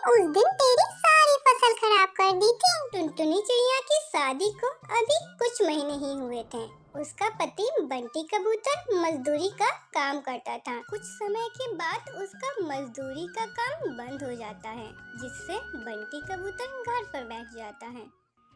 उस दिन तेरी सारी फसल खराब कर दी थी। टुनटुनी चिड़िया की शादी को अभी कुछ महीने ही हुए थे। उसका पति बंटी कबूतर मजदूरी का काम करता था। कुछ समय के बाद उसका मजदूरी का काम बंद हो जाता है, जिससे बंटी कबूतर घर पर बैठ जाता है।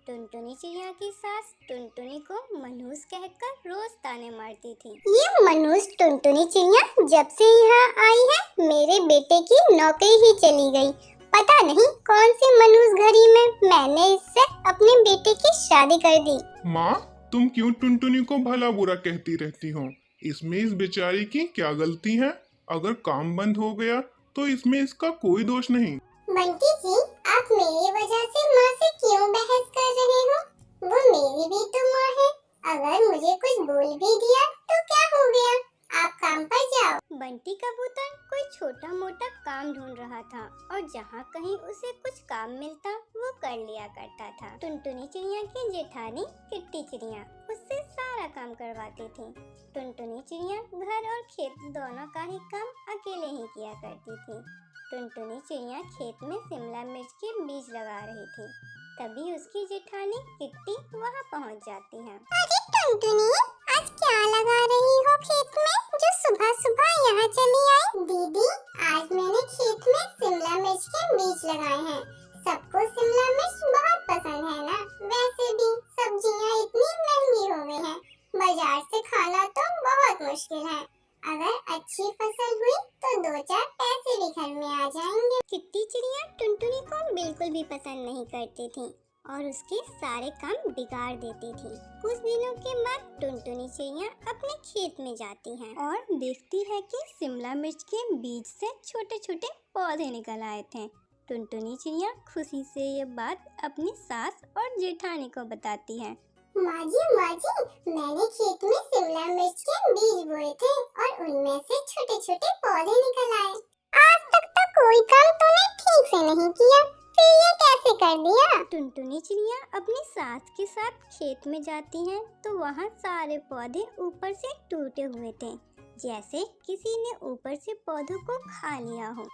टुनटुनी चिड़िया की सास टुनटुनी को मनहूस कहकर रोज ताने मारती थी। ये मनहूस टुनटुनी चिड़िया जब से यहाँ आई है, मेरे बेटे की नौकरी ही चली गई। पता नहीं कौन सी मनहूस घड़ी में मैंने इससे अपने बेटे की शादी कर दी। माँ, तुम क्यों टुनटुनी को भला बुरा कहती रहती हो? इसमें इस बेचारी की क्या गलती है? अगर काम बंद हो गया तो इसमें इसका कोई दोष नहीं। बंटी जी, आप मेरी वजह से माँ से क्यों बहस कर रहे हो? वो मेरी भी तो माँ है। अगर मुझे कुछ बोल भी दिया तो क्या हो गया? आप काम पर जाओ। बंटी कबूतर कोई छोटा मोटा काम ढूंढ रहा था और जहाँ कहीं उसे कुछ काम मिलता वो कर लिया करता था। टुनटुनी चिड़िया की जेठानी किट्टी चिड़िया उससे सारा काम करवाती थी। टुनटुनी चिड़िया घर और खेत दोनों का ही काम अकेले ही किया करती थी। टुनटुनी चिड़िया खेत में शिमला मिर्च के बीज लगा रही थी। तभी उसकी जेठानी किट्टी वहाँ पहुँच जाती है। अरे टुनटुनी, आज क्या लगा रही हो खेत में जो सुबह सुबह यहाँ चली आई? दीदी, आज मैंने खेत में शिमला मिर्च के बीज लगाए हैं। सबको शिमला मिर्च बहुत पसंद है ना। वैसे भी सब्जियाँ इतनी महंगी हो गई हैं, बाजार से खाना तो बहुत मुश्किल है। अगर अच्छी फसल हुई तो 2-4 पैसे भी घर में आ जाएंगे। किट्टी चिड़िया टुनटुनी को बिल्कुल भी पसंद नहीं करती थी और उसके सारे काम बिगाड़ देती थी। कुछ दिनों के बाद टुनटुनी चिड़िया अपने खेत में जाती है और देखती है कि शिमला मिर्च के बीज से छोटे छोटे पौधे निकल आए थे। टुनटुनी चिड़िया खुशी से ये बात अपनी सास और जेठानी को बताती है। माँ जी, मैंने खेत में शिमला मिर्च के बीज बोए थे और उनमें से छोटे छोटे पौधे निकल आए। आज तक तो कोई काम तूने ठीक से नहीं किया, फिर ये कैसे कर दिया? टुनटुनी चिड़िया अपनी सास के साथ खेत में जाती है तो वहाँ सारे पौधे ऊपर से टूटे हुए थे, जैसे किसी ने ऊपर से पौधों को खा लिया हो।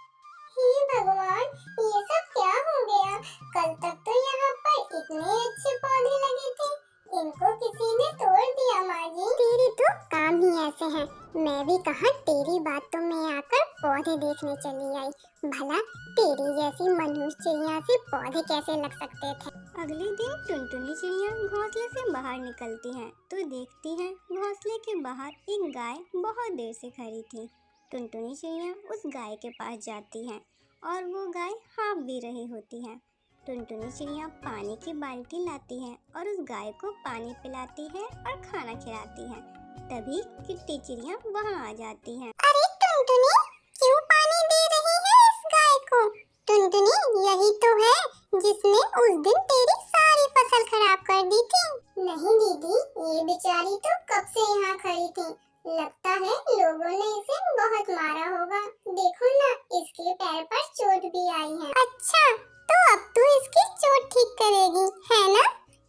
हे भगवान, ये सब क्या हो गया? कल तक तो यहाँ पर इतने अच्छे पौधे लगे थे, इनको किसी ने तोड़ दिया। माँ जी, तेरे तो काम ही ऐसे हैं। मैं भी कहाँ तेरी बातों में आकर पौधे देखने चली आई। भला तेरी जैसी मनहूस चिड़िया से पौधे कैसे लग सकते थे? अगले दिन टुनटुनी चिड़िया घोंसले से बाहर निकलती है तो देखती है घोंसले के बाहर एक गाय बहुत देर से खड़ी थी। टुनटुनी चिड़िया उस गाय के पास जाती है और वो गाय हाँफ भी रही होती है। टुनटुनी चिड़िया पानी की बाल्टी लाती है और उस गाय को पानी पिलाती है और खाना खिलाती है। तभी किट्टी चिड़िया वहाँ आ जाती है। अरे टुनटुनी, क्यों पानी दे रही है इस गाय को? टुनटुनी, यही तो है जिसने उस दिन तेरी सारी फसल खराब कर दी थी। नहीं दीदी, ये बेचारी तो कब से यहाँ खड़ी थी। लगता है लोगों ने इसे बहुत मारा होगा। देखो ना, इसके पैर पर चोट भी आई है। अच्छा, तो अब तू इसकी चोट ठीक करेगी, है ना?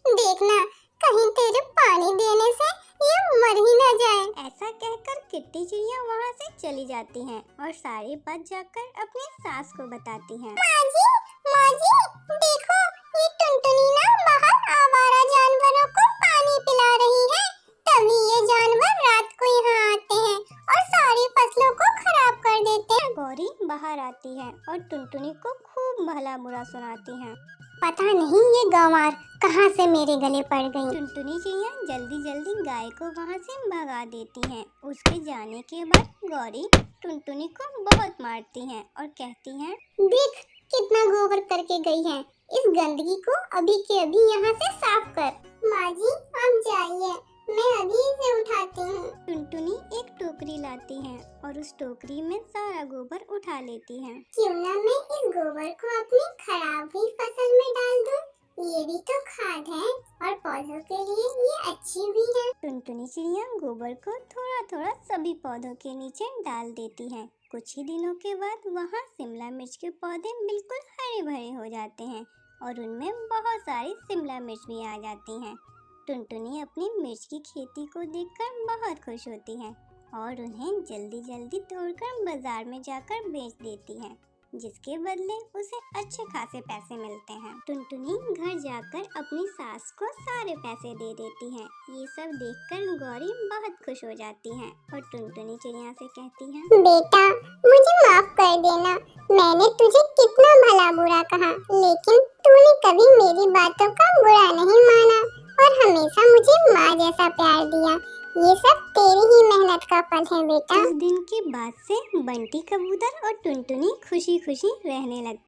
देखना, कहीं तेरे पानी देने से ये मर ही ना जाए। ऐसा कहकर किट्टी चिड़िया वहाँ से चली जाती है और सारी बात जाकर अपनी सास को बताती है। माँ जी, देखो, ये टुनटुनी ना बाहर आवारा जानवरों को पानी पिला रही है। तभी ये जानवर रात को यहाँ आते हैं और सारी फसलों को खराब कर देते हैं। गौरी बाहर आती है और टुनटुनी को खूब भला बुरा सुनाती है। पता नहीं ये गंवार कहाँ से मेरे गले पड़ गई। टुनटुनी चिड़िया जल्दी जल्दी गाय को वहाँ से भगा देती है। उसके जाने के बाद गौरी टुनटुनी को बहुत मारती है और कहती है, देख कितना गोबर करके गई है। इस गंदगी को अभी के अभी यहाँ से साफ कर। माँ जी, आप जाइए, मैं अभी इसे उठाती हूँ। टुनटुनी एक टोकरी लाती है और उस टोकरी में सारा गोबर उठा लेती है। क्यों ना मैं इस गोबर को अपनी खराब हुई फसल में डाल दूँ? ये भी तो खाद है और पौधों के लिए ये अच्छी भी है। टुनटुनी चिड़िया गोबर को थोड़ा थोड़ा सभी पौधों के नीचे डाल देती है। कुछ ही दिनों के बाद वहाँ शिमला मिर्च के पौधे बिल्कुल हरे भरे हो जाते हैं और उनमें बहुत सारी शिमला मिर्च भी आ जाती हैं। टुनटुनी अपनी मिर्च की खेती को देखकर बहुत खुश होती है और उन्हें जल्दी जल्दी तोड़कर बाजार में जाकर बेच देती है। जिसके बदले उसे अच्छे खासे पैसे मिलते हैं। टुनटुनी घर जाकर अपनी सास को सारे पैसे दे देती है। ये सब देखकर गौरी बहुत खुश हो जाती है और टुनटुनी चिड़िया से कहती है, बेटा मुझे माफ कर देना, मैंने तुझे कितना भला बुरा कहा, लेकिन तूने कभी मेरी बातों का बुरा नहीं माना और हमेशा मुझे माँ जैसा प्यार दिया। ये सब तेरी ही मेहनत का फल है बेटा। उस दिन के बाद से बंटी कबूतर और टुनटुनी खुशी खुशी रहने लगते।